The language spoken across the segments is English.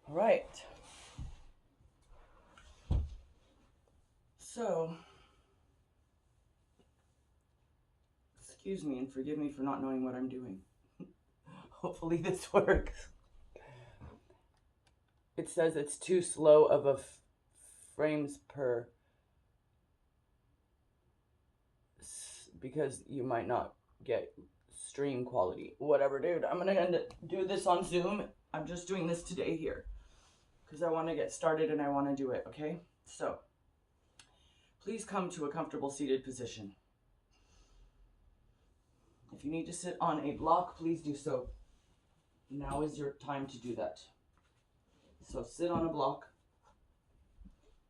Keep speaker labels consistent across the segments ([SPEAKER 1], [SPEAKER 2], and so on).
[SPEAKER 1] All right. So, excuse me and forgive me for not knowing what I'm doing. Hopefully this works. It says it's too slow of a frames per because you might not get stream quality. Whatever, dude. I'm gonna do this on Zoom. I'm just doing this today here because I want to get started and I want to do it, okay? So, please come to a comfortable seated position. If you need to sit on a block, please do so. Now is your time to do that. So sit on a block.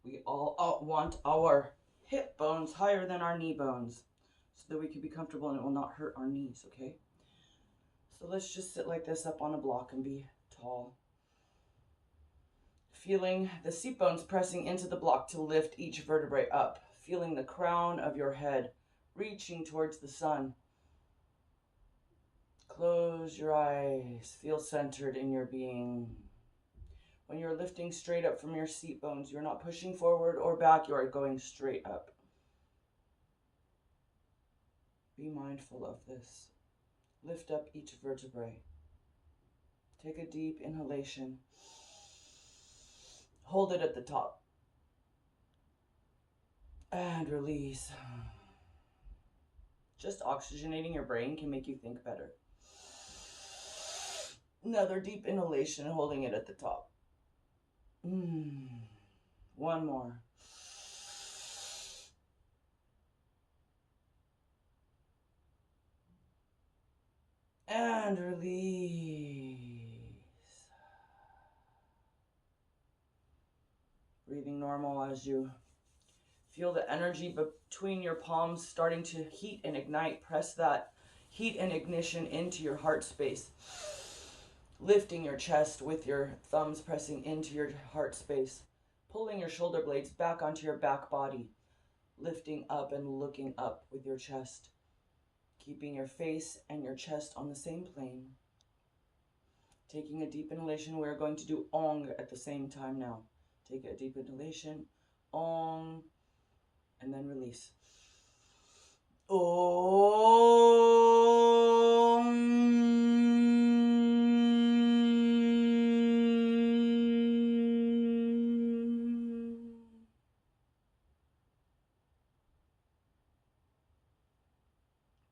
[SPEAKER 1] We all want our hip bones higher than our knee bones so that we can be comfortable and it will not hurt our knees, okay? So let's just sit like this up on a block and be tall. Feeling the seat bones pressing into the block to lift each vertebrae up. Feeling the crown of your head reaching towards the sun. Close your eyes. Feel centered in your being. When you're lifting straight up from your seat bones, you're not pushing forward or back, you are going straight up. Be mindful of this. Lift up each vertebrae. Take a deep inhalation. Hold it at the top. And release. Just oxygenating your brain can make you think better. Another deep inhalation, holding it at the top. One more. And release. Breathing normal as you feel the energy between your palms starting to heat and ignite. Press that heat and ignition into your heart space. Lifting your chest with your thumbs pressing into your heart space. Pulling your shoulder blades back onto your back body. Lifting up and looking up with your chest. Keeping your face and your chest on the same plane. Taking a deep inhalation, we're going to do Ong at the same time now. Take a deep inhalation, Ong, and then release.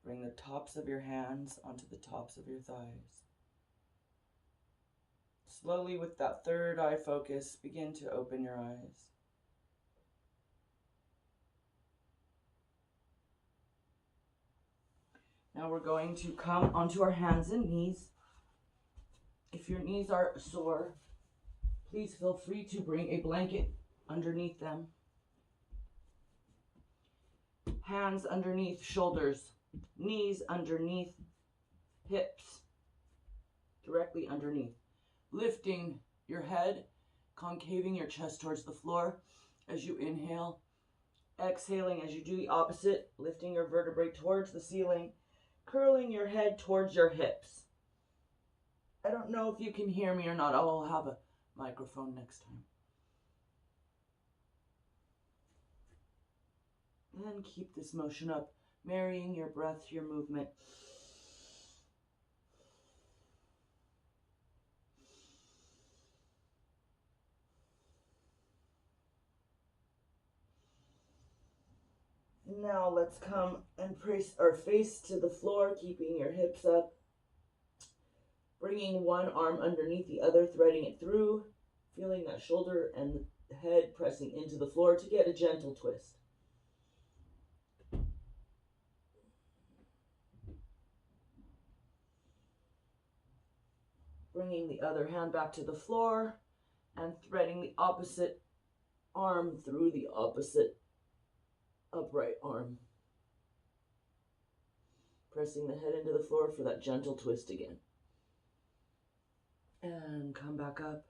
[SPEAKER 1] Bring the tops of your hands onto the tops of your thighs. Slowly, with that third eye focus, begin to open your eyes. Now we're going to come onto our hands and knees. If your knees are sore, please feel free to bring a blanket underneath them. Hands underneath shoulders, knees underneath hips, directly underneath. Lifting your head, concaving your chest towards the floor as you inhale. Exhaling as you do the opposite, lifting your vertebrae towards the ceiling, curling your head towards your hips. I don't know if you can hear me or not. I will have a microphone next time. And keep this motion up, marrying your breath to your movement. Now let's come and press our face to the floor, keeping your hips up. Bringing one arm underneath the other, threading it through, feeling that shoulder and the head pressing into the floor to get a gentle twist. Bringing the other hand back to the floor and threading the opposite arm through the opposite upright arm. Pressing the head into the floor for that gentle twist again. And come back up.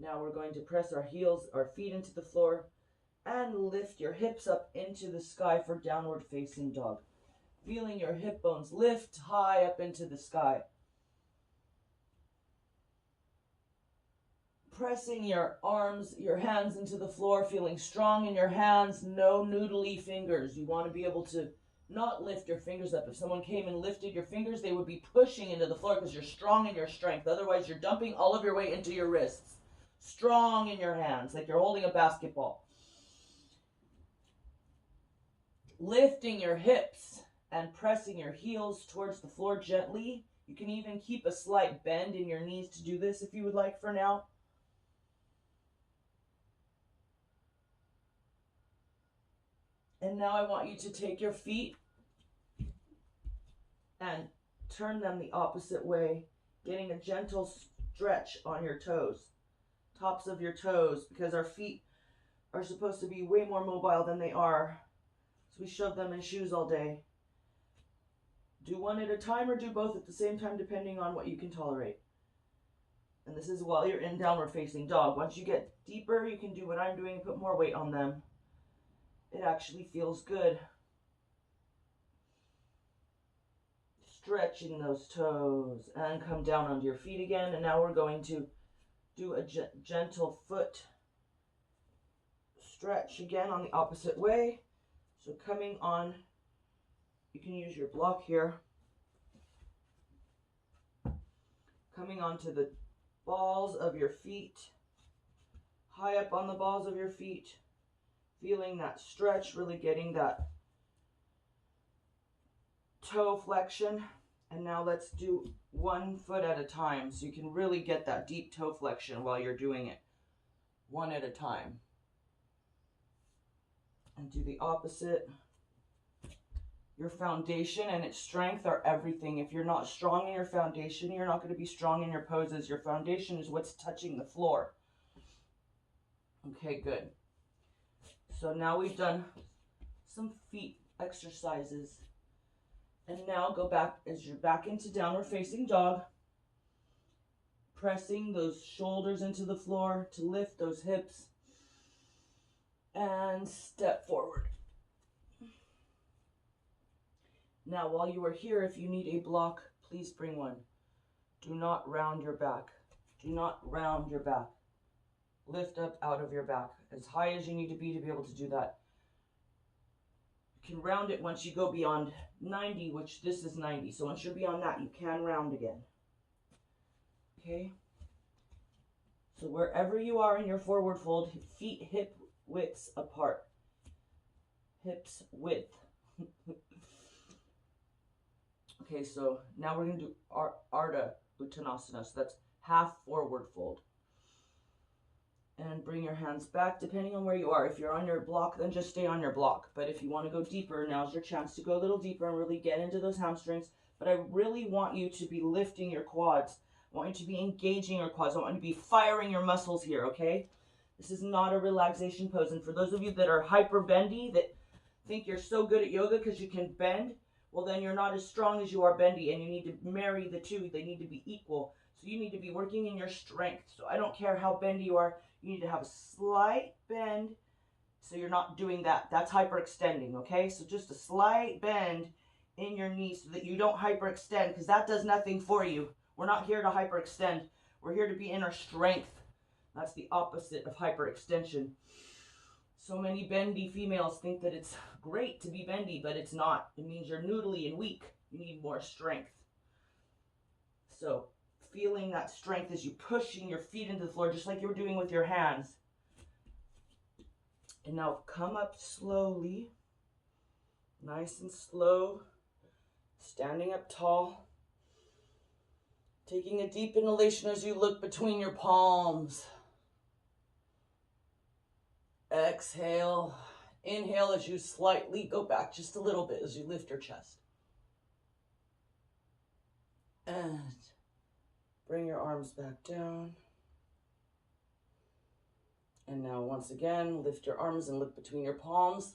[SPEAKER 1] Now we're going to press our feet into the floor and lift your hips up into the sky for downward facing dog. Feeling your hip bones lift high up into the sky. pressing your arms, your hands into the floor, feeling strong in your hands, no noodly fingers. You want to be able to not lift your fingers up. If someone came and lifted your fingers, they would be pushing into the floor because you're strong in your strength. Otherwise, you're dumping all of your weight into your wrists. Strong in your hands, like you're holding a basketball. Lifting your hips and pressing your heels towards the floor gently. You can even keep a slight bend in your knees to do this if you would like for now. And now I want you to take your feet and turn them the opposite way, getting a gentle stretch on your toes, tops of your toes, because our feet are supposed to be way more mobile than they are. So we shove them in shoes all day. Do one at a time or do both at the same time, depending on what you can tolerate. And this is while you're in downward facing dog. Once you get deeper, you can do what I'm doing and put more weight on them. It actually feels good. Stretching those toes and come down onto your feet again. And now we're going to do a gentle foot stretch again on the opposite way. So coming on, you can use your block here. Coming onto the balls of your feet, high up on the balls of your feet, feeling that stretch, really getting that toe flexion. And now let's do 1 foot at a time so you can really get that deep toe flexion while you're doing it, one at a time. And do the opposite. Your foundation and its strength are everything. If you're not strong in your foundation, you're not going to be strong in your poses. Your foundation is what's touching the floor. Okay, good. So now we've done some feet exercises. And now go back as you're back into downward facing dog. Pressing those shoulders into the floor to lift those hips. And step forward. Now, while you are here, if you need a block, please bring one. Do not round your back. Do not round your back. Lift up out of your back as high as you need to be able to do that. You can round it once you go beyond 90, which this is 90. So once you're beyond that, you can round again. Okay? So wherever you are in your forward fold, feet hip widths apart. Hips width. Okay, so now we're going to do Ardha Uttanasana. So that's half forward fold. And bring your hands back depending on where you are. If you're on your block, then just stay on your block. But if you want to go deeper, now's your chance to go a little deeper and really get into those hamstrings. But I really want you to be lifting your quads. I want you to be engaging your quads. I want you to be firing your muscles here, okay? This is not a relaxation pose. And for those of you that are hyper bendy, that think you're so good at yoga because you can bend, well, then you're not as strong as you are bendy, and you need to marry the two. They need to be equal. So you need to be working in your strength. So I don't care how bendy you are. You need to have a slight bend so you're not doing that. That's hyperextending, okay? So just a slight bend in your knee so that you don't hyperextend, because that does nothing for you. We're not here to hyperextend. We're here to be in our strength. That's the opposite of hyperextension. So many bendy females think that it's great to be bendy, but it's not. It means you're noodly and weak. You need more strength. So feeling that strength as you pushing your feet into the floor, just like you were doing with your hands. And now come up slowly, nice and slow, standing up tall. Taking a deep inhalation as you look between your palms. Exhale. Inhale as you slightly go back just a little bit as you lift your chest. And bring your arms back down. And now once again, lift your arms and look between your palms.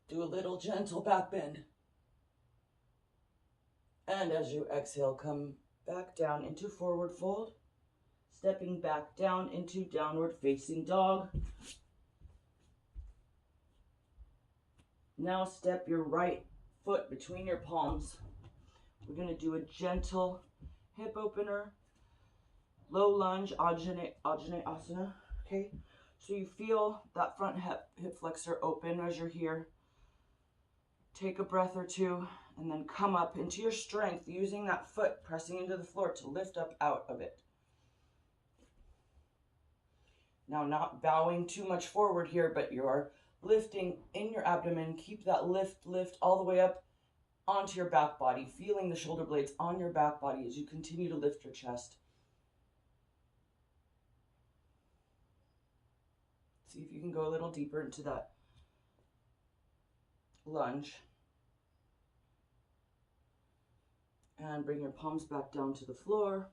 [SPEAKER 1] Do a little gentle back bend. And as you exhale, come back down into forward fold. Stepping back down into downward facing dog. Now step your right foot between your palms. We're going to do a gentle hip opener. Low lunge, Ajna Asana, okay? So you feel that front hip flexor open as you're here. Take a breath or two, and then come up into your strength, using that foot pressing into the floor to lift up out of it. Now, not bowing too much forward here, but you are lifting in your abdomen. Keep that lift all the way up onto your back body, feeling the shoulder blades on your back body as you continue to lift your chest. See if you can go a little deeper into that lunge. And bring your palms back down to the floor.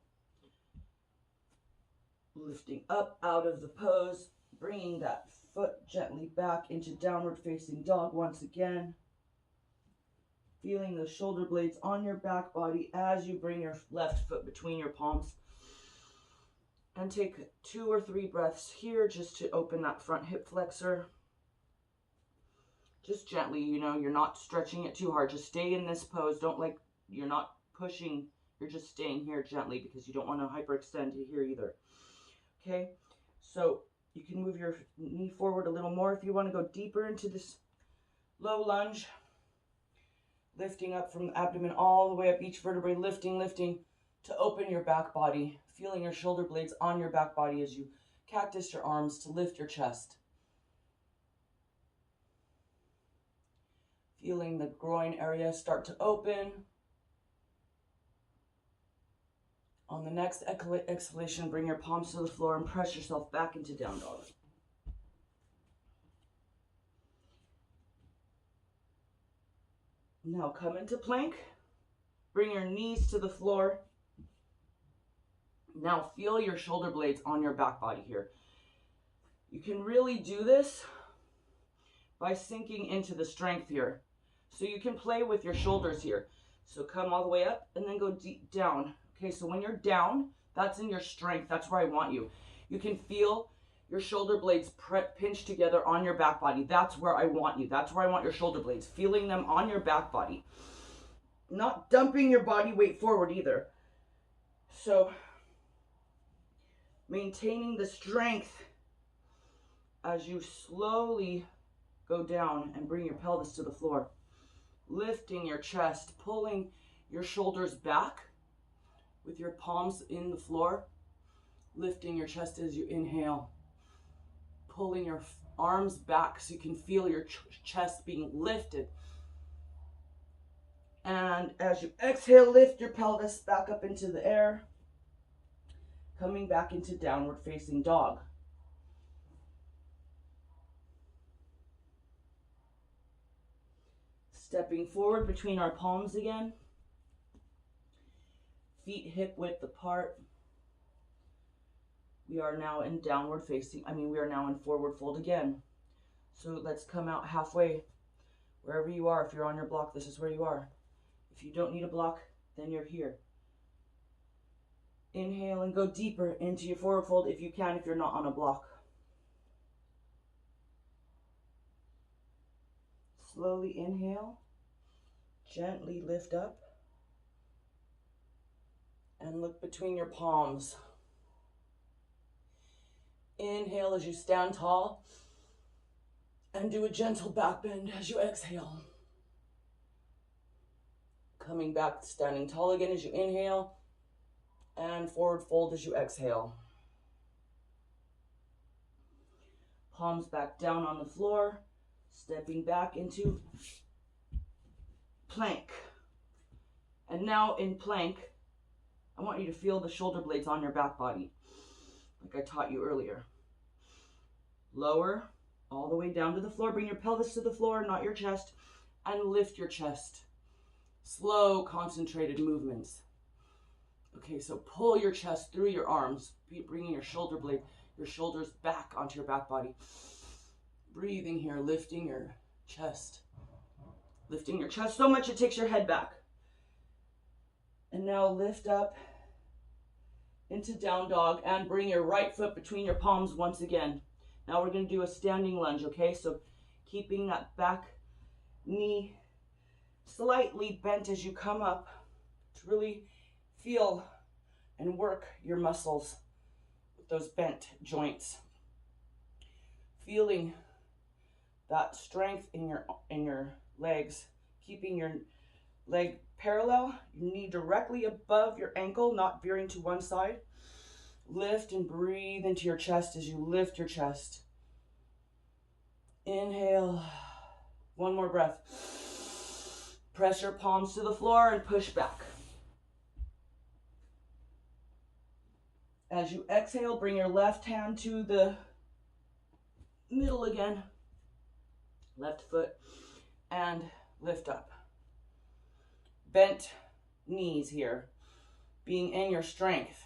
[SPEAKER 1] Lifting up out of the pose, bringing that foot gently back into downward facing dog once again. Feeling the shoulder blades on your back body as you bring your left foot between your palms. And take 2 or 3 breaths here just to open that front hip flexor. Just gently, you're not stretching it too hard. Just stay in this pose. You're not pushing, you're just staying here gently because you don't want to hyperextend to here either. Okay, so you can move your knee forward a little more if you want to go deeper into this low lunge. Lifting up from the abdomen all the way up each vertebrae, lifting to open your back body. Feeling your shoulder blades on your back body as you cactus your arms to lift your chest. Feeling the groin area start to open. On the next exhalation, bring your palms to the floor and press yourself back into down dog. Now come into plank. Bring your knees to the floor. Now feel your shoulder blades on your back body here. You can really do this by sinking into the strength here. So you can play with your shoulders here. So come all the way up and then go deep down. Okay, so when you're down, that's in your strength. That's where I want you. You can feel your shoulder blades pinch together on your back body. That's where I want you. That's where I want your shoulder blades. Feeling them on your back body. Not dumping your body weight forward either. So maintaining the strength as you slowly go down and bring your pelvis to the floor. Lifting your chest, pulling your shoulders back with your palms in the floor. Lifting your chest as you inhale. Pulling your arms back so you can feel your chest being lifted. And as you exhale, lift your pelvis back up into the air. Coming back into downward facing dog. Stepping forward between our palms again. Feet hip width apart. We are now in downward facing, we are now in forward fold again. So let's come out halfway, wherever you are. If you're on your block, this is where you are. If you don't need a block, then you're here. Inhale and go deeper into your forward fold if you can, if you're not on a block. Slowly inhale, gently lift up, and look between your palms. Inhale as you stand tall, and do a gentle back bend as you exhale. Coming back, standing tall again as you inhale, and forward fold as you exhale. Palms back down on the floor, stepping back into plank. And now in plank, I want you to feel the shoulder blades on your back body, like I taught you earlier. Lower all the way down to the floor. Bring your pelvis to the floor, not your chest, and lift your chest. Slow, concentrated movements. Okay, so pull your chest through your arms, bringing your shoulders back onto your back body. Breathing here, lifting your chest. Lifting your chest so much it takes your head back. And now lift up into down dog and bring your right foot between your palms once again. Now we're going to do a standing lunge, okay? So keeping that back knee slightly bent as you come up to really feel and work your muscles with those bent joints. Feeling that strength in your legs, keeping your leg parallel, your knee directly above your ankle, not veering to one side. Lift and breathe into your chest as you lift your chest. Inhale. One more breath. Press your palms to the floor and push back. As you exhale, bring your left hand to the middle again. Left foot and lift up. Bent knees here, being in your strength.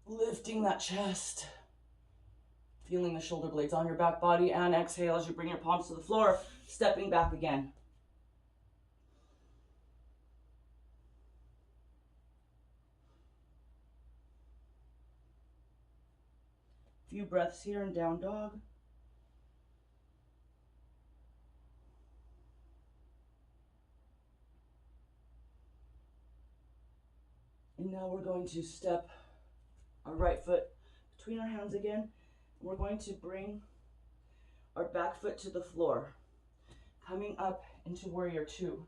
[SPEAKER 1] Lifting that chest. Feeling the shoulder blades on your back body, and exhale as you bring your palms to the floor, stepping back again. Few breaths here in down dog. And now we're going to step our right foot between our hands again. We're going to bring our back foot to the floor, coming up into warrior two.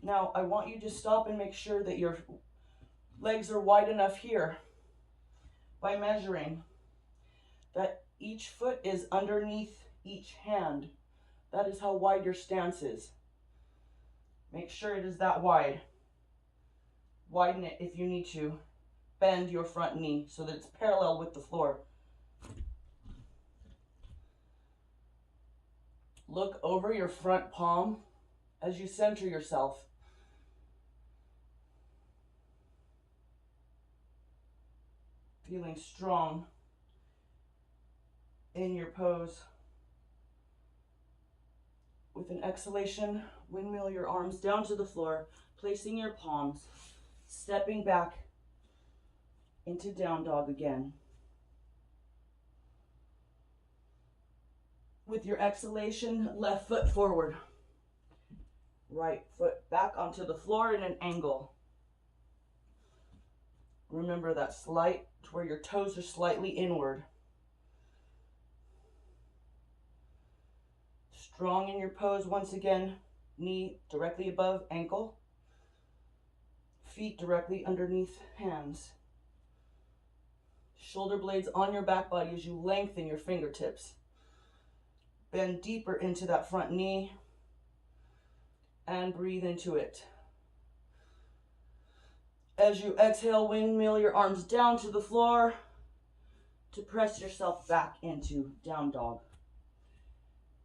[SPEAKER 1] Now, I want you to stop and make sure that your legs are wide enough here by measuring that each foot is underneath each hand. That is how wide your stance is. Make sure it is that wide. Widen it if you need to. Bend your front knee so that it's parallel with the floor. Look over your front palm as you center yourself. Feeling strong in your pose. With an exhalation, windmill your arms down to the floor, placing your palms, stepping back into down dog again. With your exhalation, left foot forward. Right foot back onto the floor in an angle. Remember that slight, to where your toes are slightly inward. Strong in your pose once again. Knee directly above ankle. Feet directly underneath hands. Shoulder blades on your back body as you lengthen your fingertips. Bend deeper into that front knee and breathe into it. As you exhale, windmill your arms down to the floor to press yourself back into down dog.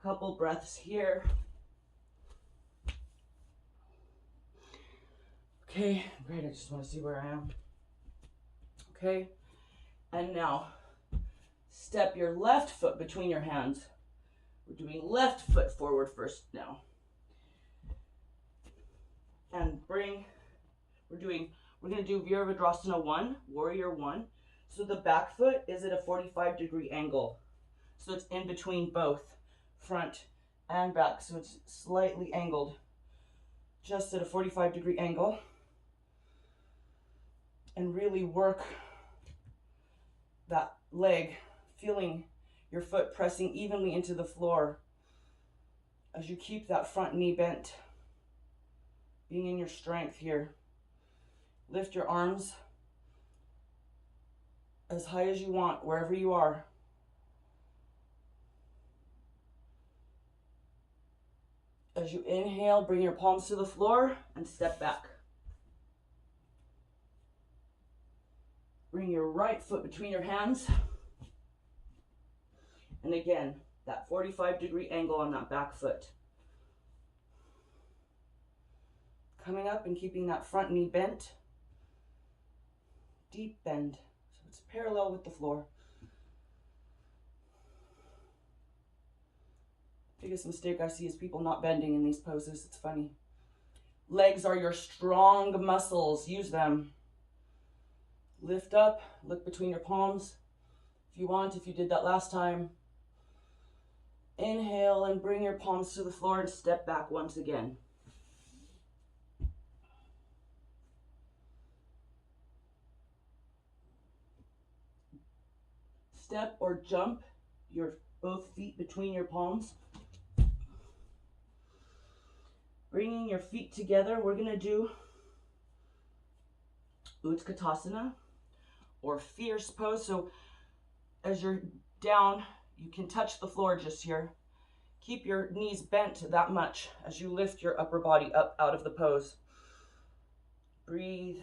[SPEAKER 1] Couple breaths here. Okay, great. I just want to see where I am. Okay, and now step your left foot between your hands. We're doing left foot forward first now. And we're going to do Virabhadrasana 1, Warrior 1. So the back foot is at a 45-degree angle. So it's in between both front and back. So it's slightly angled, just at a 45-degree angle. And really work that leg, feeling your foot pressing evenly into the floor as you keep that front knee bent, being in your strength here. Lift your arms as high as you want, wherever you are. As you inhale, bring your palms to the floor and step back. Bring your right foot between your hands. And again, that 45-degree angle on that back foot. Coming up and keeping that front knee bent. Deep bend, so it's parallel with the floor. Biggest mistake I see is people not bending in these poses. It's funny. Legs are your strong muscles. Use them. Lift up, look between your palms. If you want, if you did that last time. Inhale and bring your palms to the floor and step back once again. Step or jump your both feet between your palms. Bringing your feet together, we're going to do Utkatasana or fierce pose. So as you're down, you can touch the floor just here. Keep your knees bent that much as you lift your upper body up out of the pose. Breathe.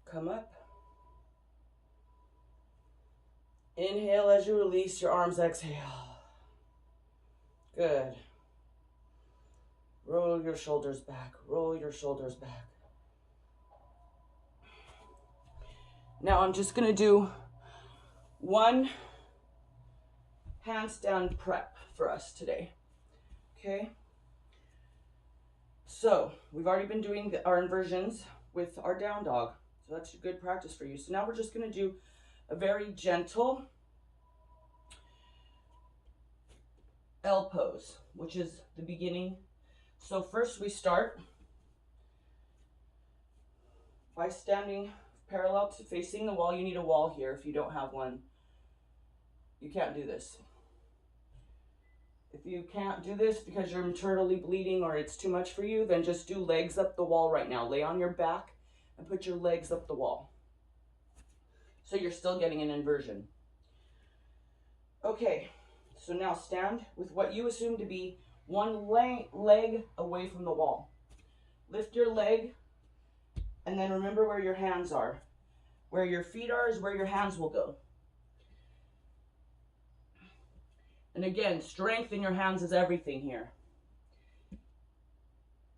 [SPEAKER 1] Come up. Inhale as you release your arms, exhale. Good. Roll your shoulders back, roll your shoulders back. Now I'm just gonna do one handstand prep for us today, okay? So we've already been doing our inversions with our down dog, so that's a good practice for you. So now we're just gonna do a very gentle L pose, which is the beginning. So first we start by standing parallel to facing the wall. You need a wall here. If you don't have one, you can't do this. If you can't do this because you're internally bleeding or it's too much for you, then just do legs up the wall right now. Lay on your back and put your legs up the wall. So you're still getting an inversion. Okay, so now stand with what you assume to be one leg away from the wall. Lift your leg and then remember where your hands are. Where your feet are is where your hands will go. And again, strength in your hands is everything here.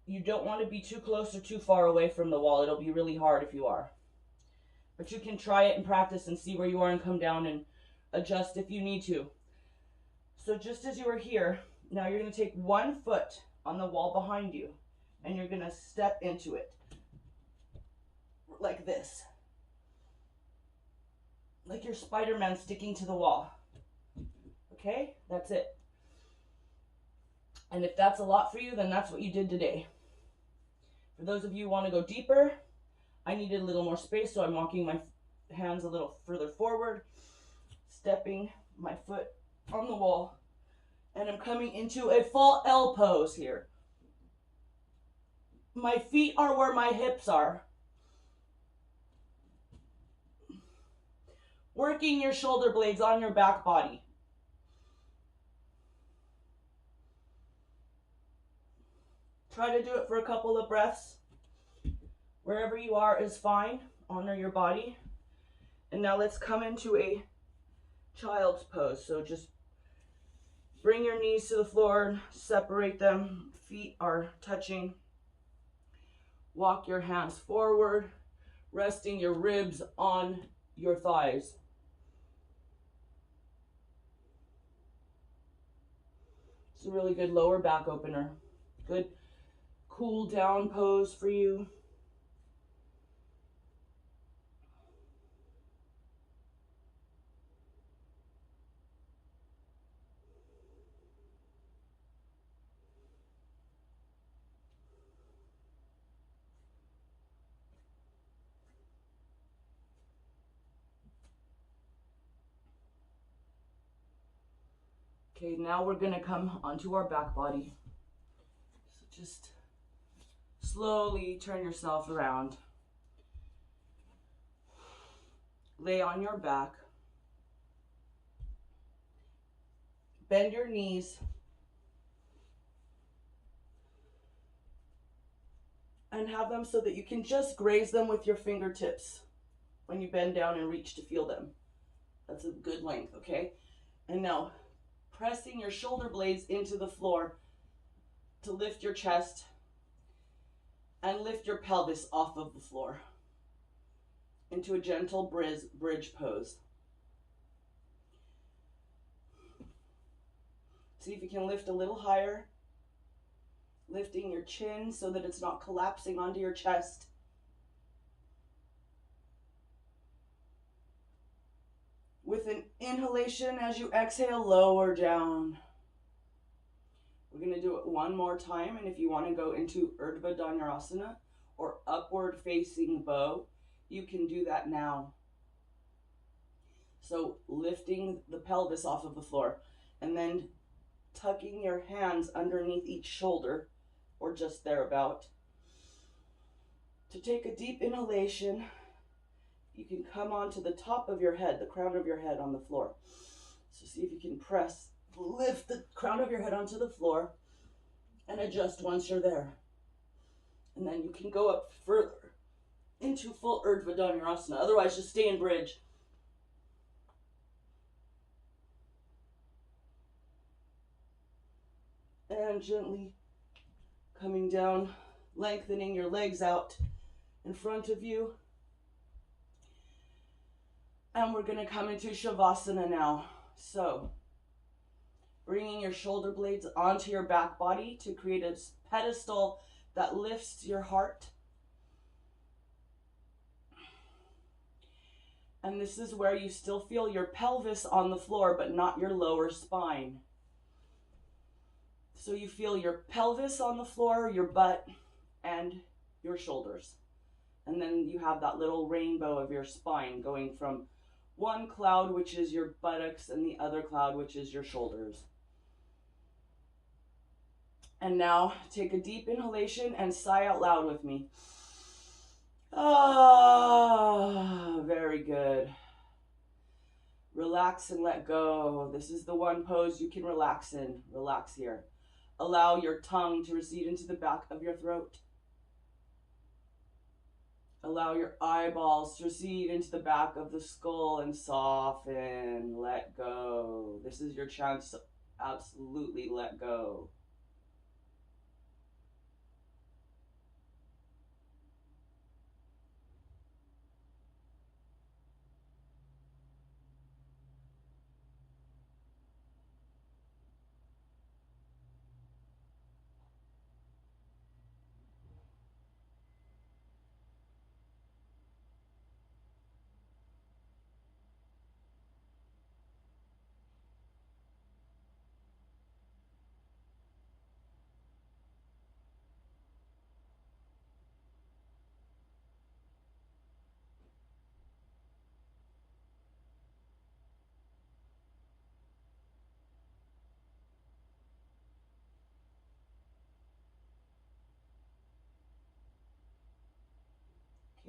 [SPEAKER 1] You don't want to be too close or too far away from the wall. It'll be really hard if you are. But you can try it and practice and see where you are and come down and adjust if you need to. So just as you are here, now you're going to take one foot on the wall behind you and you're going to step into it like this. Like you're Spider-Man sticking to the wall. Okay, that's it. And if that's a lot for you, then that's what you did today. For those of you who want to go deeper, I needed a little more space, so I'm walking my hands a little further forward, stepping my foot on the wall, and I'm coming into a full L pose here. My feet are where my hips are. Working your shoulder blades on your back body. Try to do it for a couple of breaths. Wherever you are is fine. Honor your body. And now let's come into a child's pose. So just bring your knees to the floor, separate them. Feet are touching. Walk your hands forward, resting your ribs on your thighs. It's a really good lower back opener. Good cool down pose for you. Okay, now we're gonna come onto our back body. So just slowly turn yourself around. Lay on your back. Bend your knees. And have them so that you can just graze them with your fingertips when you bend down and reach to feel them. That's a good length, okay? And now, pressing your shoulder blades into the floor to lift your chest and lift your pelvis off of the floor into a gentle bridge pose. See if you can lift a little higher, lifting your chin so that it's not collapsing onto your chest. With an inhalation, as you exhale, lower down. We're going to do it one more time, and if you want to go into Urdhva Dhanurasana or upward facing bow, you can do that now. So lifting the pelvis off of the floor and then tucking your hands underneath each shoulder or just thereabout. To take a deep inhalation, you can come onto the top of your head, the crown of your head on the floor. So see if you can lift the crown of your head onto the floor and adjust once you're there. And then you can go up further into full Urdhva Dhanurasana. Otherwise, just stay in bridge. And gently coming down, lengthening your legs out in front of you. And we're going to come into Shavasana now. So, bringing your shoulder blades onto your back body to create a pedestal that lifts your heart. And this is where you still feel your pelvis on the floor, but not your lower spine. So you feel your pelvis on the floor, your butt, and your shoulders. And then you have that little rainbow of your spine going from one cloud, which is your buttocks, and the other cloud, which is your shoulders. And now take a deep inhalation and sigh out loud with me. Ah, very good. Relax and let go. This is the one pose you can relax in. Relax here. Allow your tongue to recede into the back of your throat. Allow your eyeballs to recede into the back of the skull and soften. Let go. This is your chance to absolutely let go.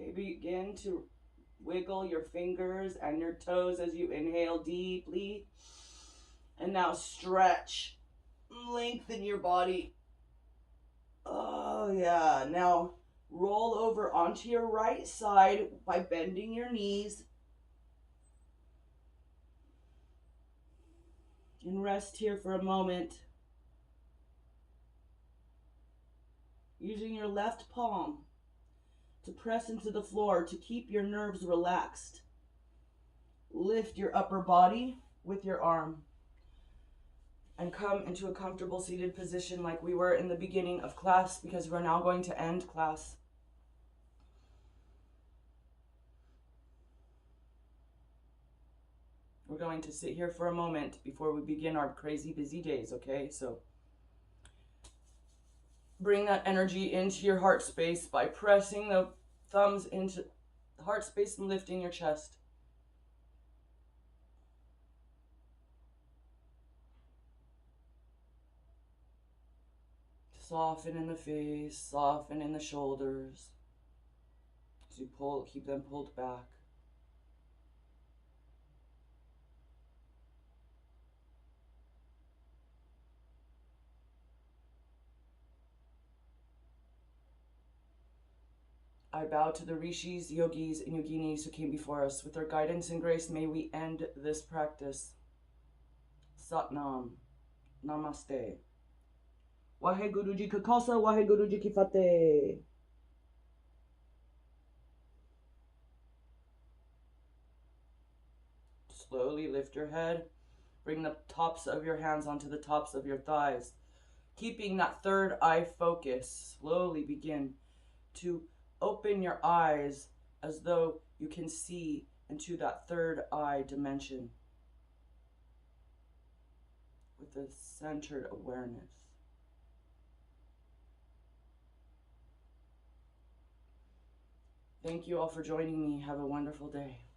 [SPEAKER 1] Okay, begin to wiggle your fingers and your toes as you inhale deeply. And now stretch, lengthen your body. Oh yeah, now roll over onto your right side by bending your knees. And rest here for a moment. Using your left palm to press into the floor to keep your nerves relaxed. Lift your upper body with your arm and come into a comfortable seated position like we were in the beginning of class, because we're now going to end class. We're going to sit here for a moment before we begin our crazy busy days, okay? So bring that energy into your heart space by pressing the thumbs into the heart space and lifting your chest. Soften in the face, soften in the shoulders. As you pull, keep them pulled back. I bow to the rishis, yogis, and yoginis who came before us. With their guidance and grace, may we end this practice. Satnam. Namaste. Waheguru Ji Ka Khalsa, Waheguru Ji Ki Fateh. Slowly lift your head. Bring the tops of your hands onto the tops of your thighs. Keeping that third eye focus, slowly begin to open your eyes as though you can see into that third eye dimension with a centered awareness. Thank you all for joining me. Have a wonderful day.